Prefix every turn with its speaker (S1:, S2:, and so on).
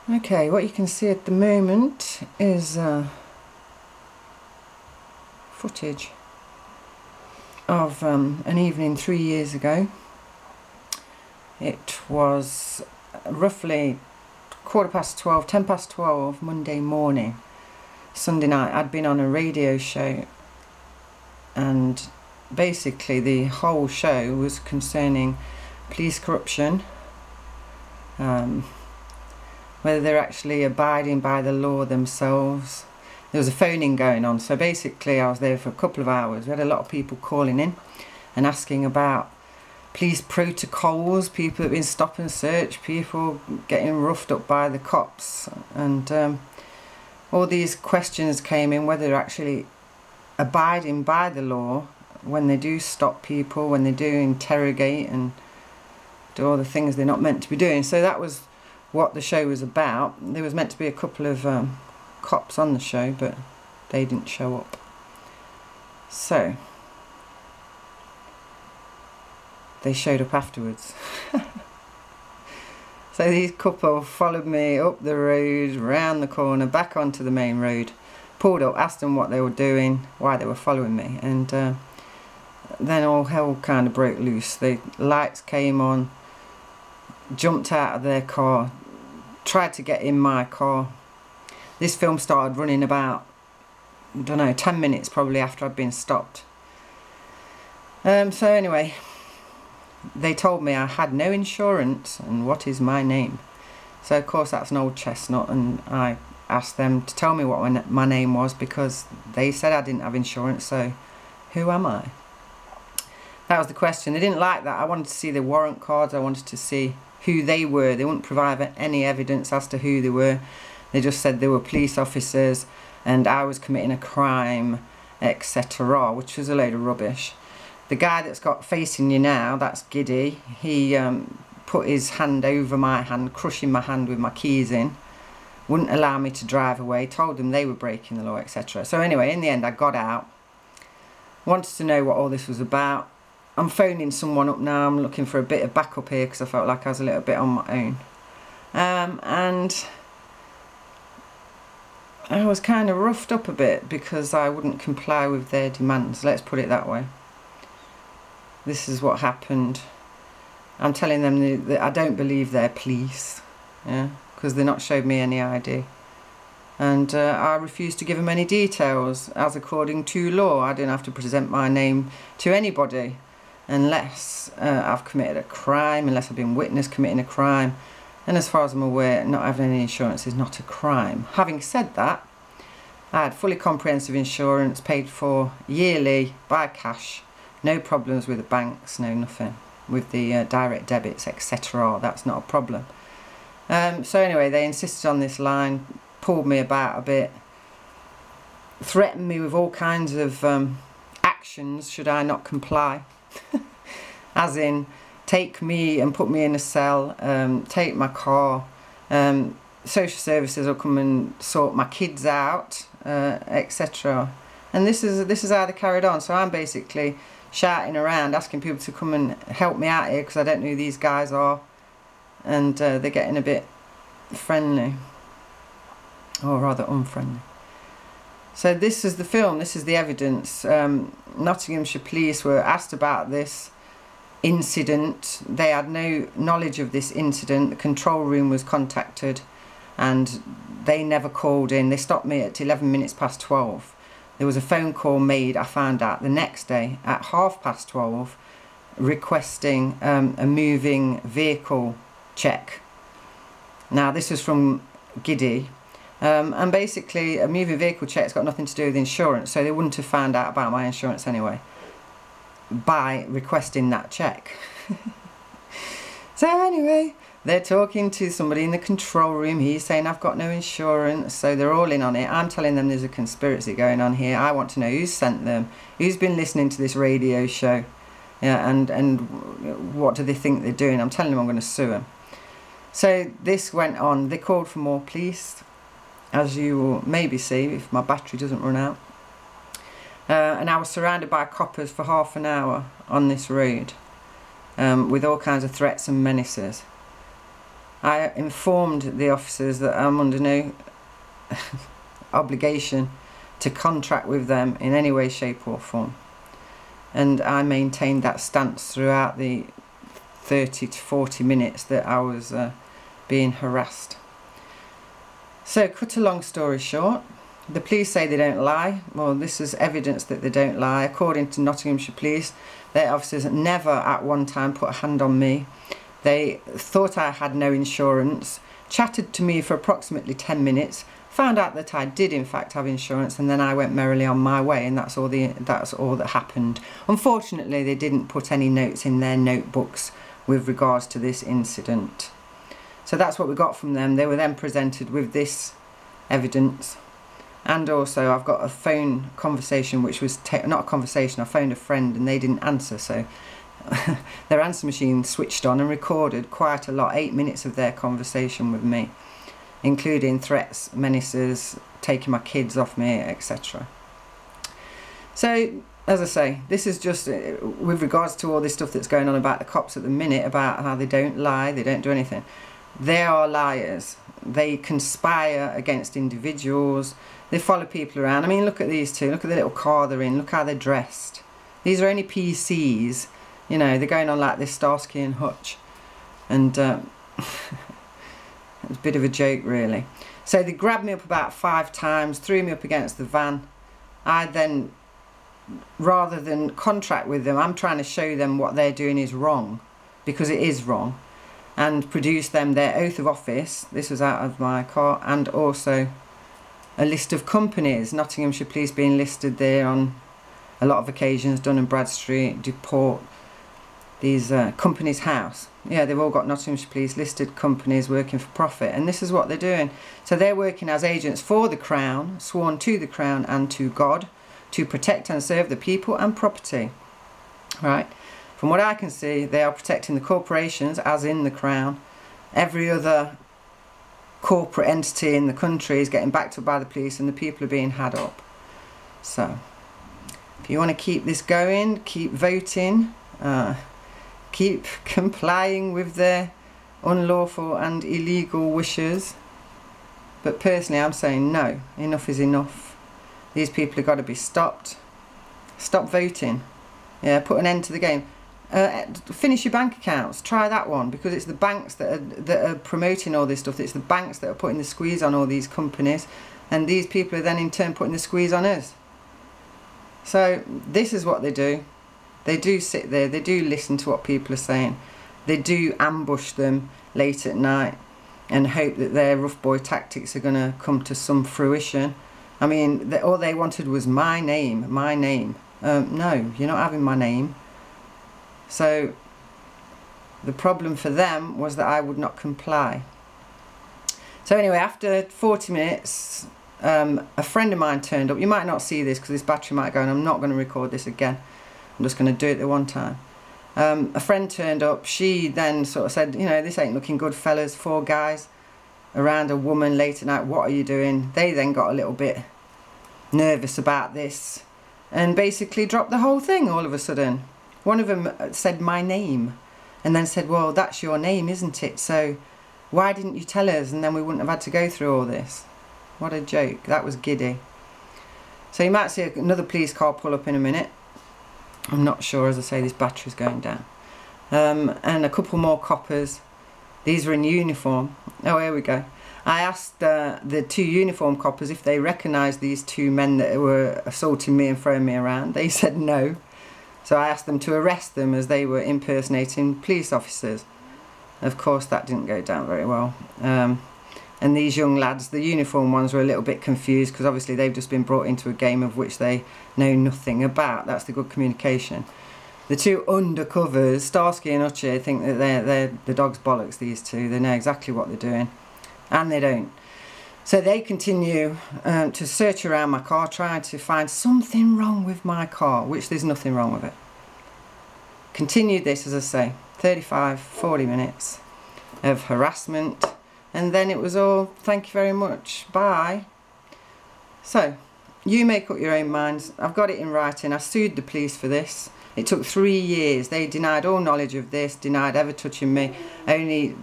S1: Okay, what you can see at the moment is footage of an evening 3 years ago. It was roughly 12:15, 10 past 12 Monday morning, Sunday night. I'd been on a radio show, and basically the whole show was concerning police corruption, whether they're actually abiding by the law themselves. There was a phoning going on, so basically I was there for a couple of hours. We had a lot of people calling in and asking about police protocols, people that have been stop and search, people getting roughed up by the cops, and all these questions came in, whether they're actually abiding by the law when they do stop people, when they do interrogate and do all the things they're not meant to be doing. So that was what the show was about. There was meant to be a couple of cops on the show, but they didn't show up. So they showed up afterwards. So these couple followed me up the road, round the corner, back onto the main road, pulled up, asked them what they were doing, why they were following me, and then all hell kind of broke loose. The lights came on, jumped out of their car, tried to get in my car. This film started running about, I don't know, 10 minutes probably after I'd been stopped. So anyway, they told me I had no insurance and what is my name. So of course that's an old chestnut, and I asked them to tell me what my name was, because they said I didn't have insurance, so who am I? That was the question. They didn't like that. I wanted to see the warrant cards, I wanted to see who they were. They wouldn't provide any evidence as to who they were. They just said they were police officers and I was committing a crime, etc., which was a load of rubbish. The guy that's got facing you now, that's Giddy, he put his hand over my hand, crushing my hand with my keys in, wouldn't allow me to drive away, told them they were breaking the law, etc. So anyway, in the end I got out, wanted to know what all this was about. I'm phoning someone up now. I'm looking for a bit of backup here because I felt like I was a little bit on my own. And I was kind of roughed up a bit because I wouldn't comply with their demands. Let's put it that way. This is what happened. I'm telling them that I don't believe they're police, yeah, because they're not showed me any ID. And I refuse to give them any details, as according to law. I don't have to present my name to anybody unless I've committed a crime, unless I've been witnessed committing a crime. And as far as I'm aware, not having any insurance is not a crime. Having said that, I had fully comprehensive insurance, paid for yearly by cash, no problems with the banks, no nothing with the direct debits, etc. That's not a problem. So anyway, they insisted on this line, pulled me about a bit, threatened me with all kinds of actions should I not comply. As in, take me and put me in a cell, take my car, social services will come and sort my kids out, etc. And this is how they carried on. So I'm basically shouting around, asking people to come and help me out here because I don't know who these guys are, and they're getting a bit friendly, or rather unfriendly. So this is the film, this is the evidence. Nottinghamshire police were asked about this incident. They had no knowledge of this incident. The control room was contacted and they never called in. They stopped me at 11 minutes past 12. There was a phone call made, I found out the next day at 12:30, requesting a moving vehicle check. Now this was from Giddy. And basically a moving vehicle check's got nothing to do with insurance, so they wouldn't have found out about my insurance anyway by requesting that check. So anyway, they're talking to somebody in the control room. He's saying I've got no insurance, so they're all in on it. I'm telling them there's a conspiracy going on here. I want to know who's sent them, who's been listening to this radio show, yeah, and what do they think they're doing. I'm telling them I'm going to sue them. So this went on. They called for more police, as you will maybe see if my battery doesn't run out. And I was surrounded by coppers for half an hour on this road, with all kinds of threats and menaces. I informed the officers that I'm under no obligation to contract with them in any way, shape or form. And I maintained that stance throughout the 30 to 40 minutes that I was being harassed. So, cut a long story short, the police say they don't lie. Well, this is evidence that they don't lie. According to Nottinghamshire Police, their officers never at one time put a hand on me. They thought I had no insurance, chatted to me for approximately 10 minutes, found out that I did in fact have insurance, and then I went merrily on my way, and that's all that happened. Unfortunately, they didn't put any notes in their notebooks with regards to this incident. So that's what we got from them. They were then presented with this evidence. And also I've got a phone conversation which was not a conversation, I phoned a friend and they didn't answer, so their answer machine switched on and recorded quite a lot, 8 minutes of their conversation with me, including threats, menaces, taking my kids off me, etc. So, as I say, this is just with regards to all this stuff that's going on about the cops at the minute, about how they don't lie, they don't do anything. They are liars. They conspire against individuals. They follow people around. I mean, look at these two. Look at the little car they're in. Look how they're dressed. These are only PCs. You know, they're going on like this Starsky and Hutch. And it's a bit of a joke, really. So they grabbed me up about 5 times, threw me up against the van. I then, rather than contract with them, I'm trying to show them what they're doing is wrong, because it is wrong, and produce them their oath of office. This was out of my car, and also a list of companies, Nottinghamshire Police being listed there on a lot of occasions, Dun & Bradstreet, Deport, these companies' house. Yeah, they've all got Nottinghamshire Police listed companies working for profit, and this is what they're doing. So they're working as agents for the Crown, sworn to the Crown and to God, to protect and serve the people and property. Right? From what I can see, they are protecting the corporations, as in the Crown. Every other corporate entity in the country is getting backed up by the police, and the people are being had up. So, if you want to keep this going, keep voting, keep complying with their unlawful and illegal wishes. But personally, I'm saying no, enough is enough. These people have got to be stopped. Stop voting. Yeah, put an end to the game. Finish your bank accounts. Try that one, because it's the banks that are promoting all this stuff. It's the banks that are putting the squeeze on all these companies, and these people are then in turn putting the squeeze on us. So this is what they do. They do sit there, they do listen to what people are saying. They do ambush them late at night and hope that their rough boy tactics are going to come to some fruition. I mean, all they wanted was my name, my name. No, you're not having my name. So the problem for them was that I would not comply. So anyway, after 40 minutes, a friend of mine turned up. You might not see this because this battery might go, and I'm not going to record this again. I'm just going to do it the one time. A friend turned up. She then sort of said, you know, this ain't looking good, fellas. 4 guys around a woman late at night. What are you doing? They then got a little bit nervous about this and basically dropped the whole thing all of a sudden. One of them said my name and then said, well, that's your name, isn't it? So why didn't you tell us, and then we wouldn't have had to go through all this? What a joke. That was giddy. So you might see another police car pull up in a minute. I'm not sure, as I say, this battery's going down. And a couple more coppers. These were in uniform. Oh, here we go. I asked the 2 uniform coppers if they recognised these 2 men that were assaulting me and throwing me around. They said no. So I asked them to arrest them as they were impersonating police officers. Of course, that didn't go down very well. And these young lads, the uniform ones, were a little bit confused because obviously they've just been brought into a game of which they know nothing about. That's the good communication. The 2 undercovers, Starsky and Hutch, think that they're the dog's bollocks, these 2. They know exactly what they're doing. And they don't. So they continue to search around my car, trying to find something wrong with my car, which there's nothing wrong with it. Continued this, as I say, 35, 40 minutes of harassment. And then it was all, thank you very much, bye. So, you make up your own minds. I've got it in writing. I sued the police for this. It took 3 years. They denied all knowledge of this, denied ever touching me. Only